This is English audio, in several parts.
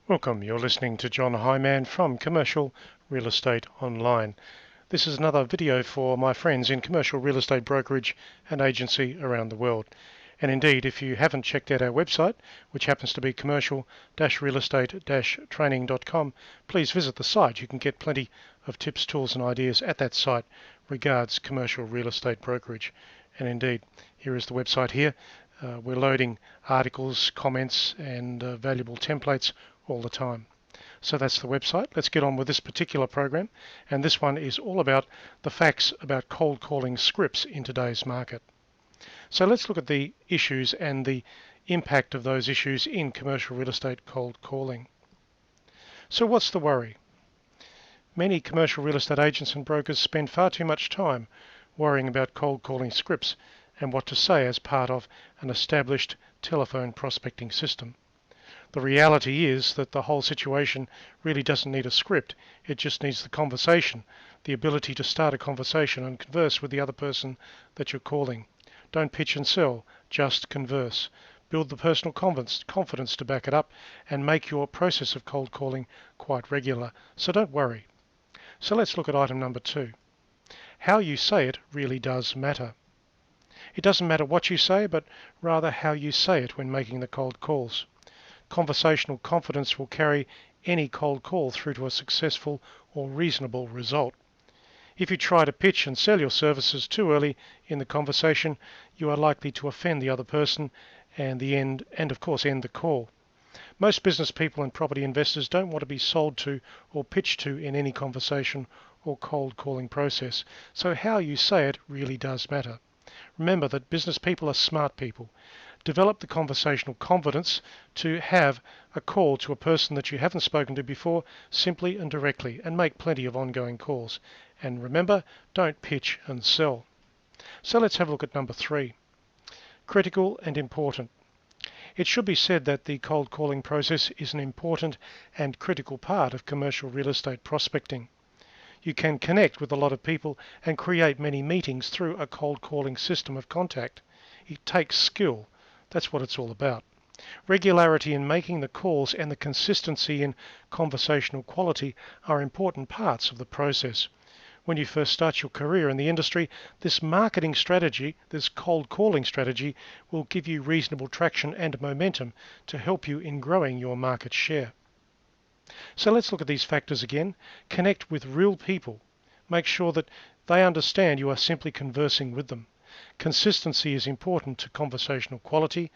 Welcome, you're listening to John Hyman from Commercial Real Estate Online. This is another video for my friends in commercial real estate brokerage and agency around the world. And indeed, if you haven't checked out our website, which happens to be commercial-realestate-training.com, please visit the site. You can get plenty of tips, tools and ideas at that site regards commercial real estate brokerage. And indeed, here is the website here. We're loading articles, comments and valuable templates all the time. So that's the website. Let's get on with this particular program, and this one is all about the facts about cold calling scripts in today's market. So let's look at the issues and the impact of those issues in commercial real estate cold calling. So what's the worry? Many commercial real estate agents and brokers spend far too much time worrying about cold calling scripts and what to say as part of an established telephone prospecting system. The reality is that the whole situation really doesn't need a script. It just needs the conversation, the ability to start a conversation and converse with the other person that you're calling. Don't pitch and sell, just converse. Build the personal confidence to back it up and make your process of cold calling quite regular. So don't worry. So let's look at item number 2. How you say it really does matter. It doesn't matter what you say, but rather how you say it when making the cold calls. Conversational confidence will carry any cold call through to a successful or reasonable result. If you try to pitch and sell your services too early in the conversation, you are likely to offend the other person and of course end the call. Most business people and property investors don't want to be sold to or pitched to in any conversation or cold calling process. So how you say it really does matter. Remember that business people are smart people. Develop the conversational confidence to have a call to a person that you haven't spoken to before simply and directly, and make plenty of ongoing calls. And remember, don't pitch and sell. So let's have a look at number 3. Critical and important. It should be said that the cold calling process is an important and critical part of commercial real estate prospecting. You can connect with a lot of people and create many meetings through a cold calling system of contact. It takes skill. That's what it's all about. Regularity in making the calls and the consistency in conversational quality are important parts of the process. When you first start your career in the industry, this marketing strategy, this cold calling strategy, will give you reasonable traction and momentum to help you in growing your market share. So let's look at these factors again. Connect with real people. Make sure that they understand you are simply conversing with them. Consistency is important to conversational quality.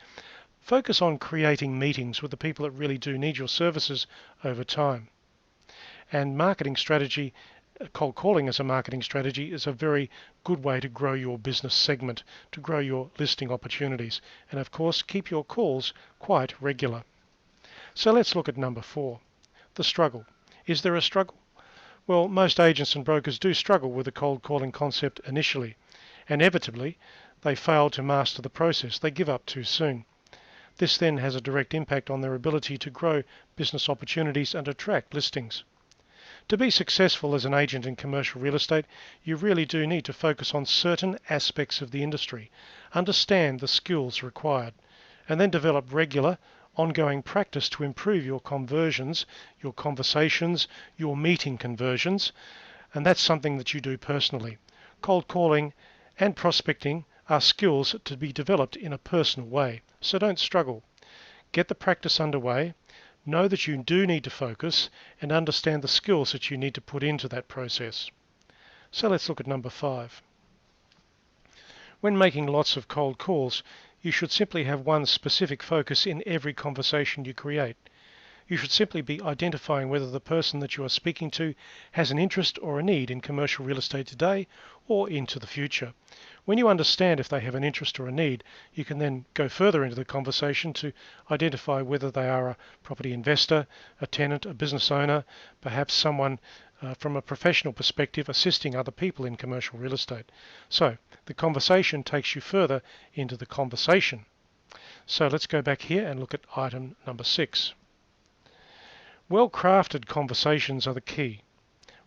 Focus on creating meetings with the people that really do need your services over time. And marketing strategy, cold calling as a marketing strategy, is a very good way to grow your business segment, to grow your listing opportunities. And of course, keep your calls quite regular. So let's look at number 4, the struggle. Is there a struggle? Well, most agents and brokers do struggle with the cold calling concept initially. Inevitably, they fail to master the process. They give up too soon. This then has a direct impact on their ability to grow business opportunities and attract listings. To be successful as an agent in commercial real estate, you really do need to focus on certain aspects of the industry, understand the skills required, and then develop regular, ongoing practice to improve your conversions, your conversations, your meeting conversions, and that's something that you do personally. Cold calling and prospecting are skills to be developed in a personal way. So don't struggle. Get the practice underway. Know that you do need to focus and understand the skills that you need to put into that process. So let's look at number 5. When making lots of cold calls, you should simply have one specific focus in every conversation you create. You should simply be identifying whether the person that you are speaking to has an interest or a need in commercial real estate today or into the future. When you understand if they have an interest or a need, you can then go further into the conversation to identify whether they are a property investor, a tenant, a business owner, perhaps someone from a professional perspective assisting other people in commercial real estate. So the conversation takes you further into the conversation. So let's go back here and look at item number 6. Well-crafted conversations are the key.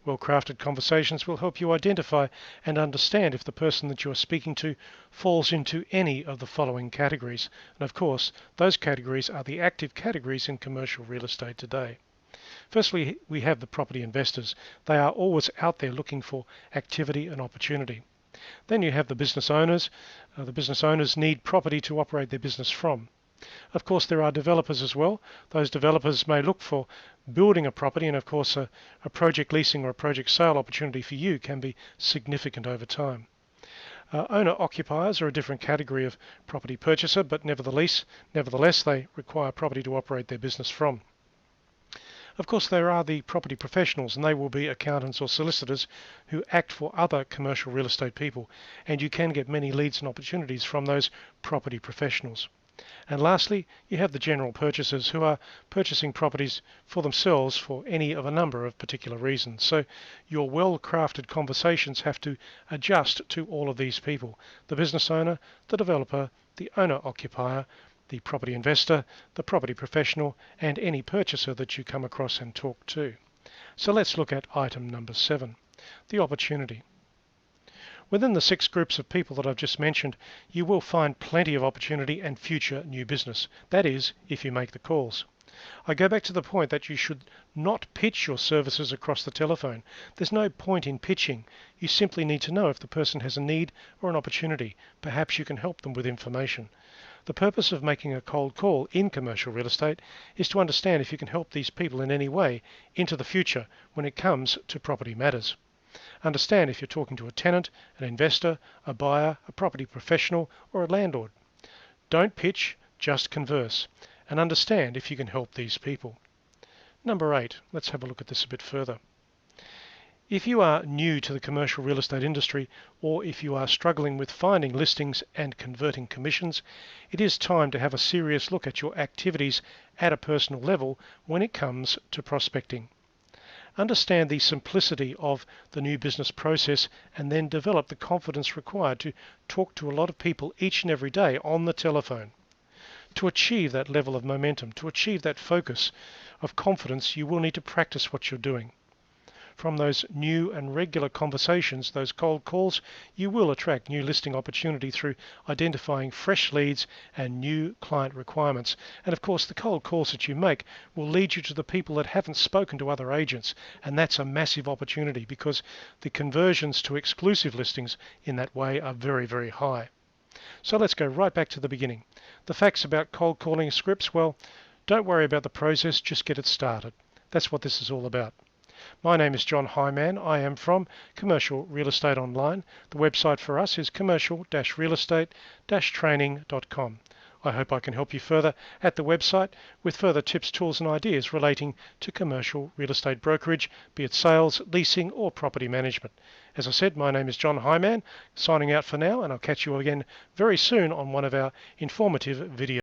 Well-crafted conversations will help you identify and understand if the person that you're speaking to falls into any of the following categories. And of course, those categories are the active categories in commercial real estate today. Firstly, we have the property investors. They are always out there looking for activity and opportunity. Then you have the business owners. The business owners need property to operate their business from. Of course, there are developers as well. Those developers may look for building a property, and of course a project leasing or a project sale opportunity for you can be significant over time. Owner-occupiers are a different category of property purchaser, but nevertheless they require property to operate their business from. Of course, there are the property professionals, and they will be accountants or solicitors who act for other commercial real estate people, and you can get many leads and opportunities from those property professionals. And lastly, you have the general purchasers who are purchasing properties for themselves for any of a number of particular reasons. So your well-crafted conversations have to adjust to all of these people: the business owner, the developer, the owner-occupier, the property investor, the property professional, and any purchaser that you come across and talk to. So let's look at item number 7, the opportunity. Within the 6 groups of people that I've just mentioned, you will find plenty of opportunity and future new business. That is, if you make the calls. I go back to the point that you should not pitch your services across the telephone. There's no point in pitching. You simply need to know if the person has a need or an opportunity. Perhaps you can help them with information. The purpose of making a cold call in commercial real estate is to understand if you can help these people in any way into the future when it comes to property matters. Understand if you're talking to a tenant, an investor, a buyer, a property professional, or a landlord. Don't pitch, just converse, and understand if you can help these people. Number 8, let's have a look at this a bit further. If you are new to the commercial real estate industry, or if you are struggling with finding listings and converting commissions, it is time to have a serious look at your activities at a personal level when it comes to prospecting. Understand the simplicity of the new business process and then develop the confidence required to talk to a lot of people each and every day on the telephone. To achieve that level of momentum, to achieve that focus of confidence, you will need to practice what you're doing. From those new and regular conversations, those cold calls, you will attract new listing opportunity through identifying fresh leads and new client requirements. And of course, the cold calls that you make will lead you to the people that haven't spoken to other agents. And that's a massive opportunity because the conversions to exclusive listings in that way are very, very high. So let's go right back to the beginning. The facts about cold calling scripts, well, don't worry about the process, just get it started. That's what this is all about. My name is John Hyman. I am from Commercial Real Estate Online. The website for us is commercial-realestate-training.com. I hope I can help you further at the website with further tips, tools and ideas relating to commercial real estate brokerage, be it sales, leasing or property management. As I said, my name is John Hyman, signing out for now, and I'll catch you again very soon on one of our informative videos.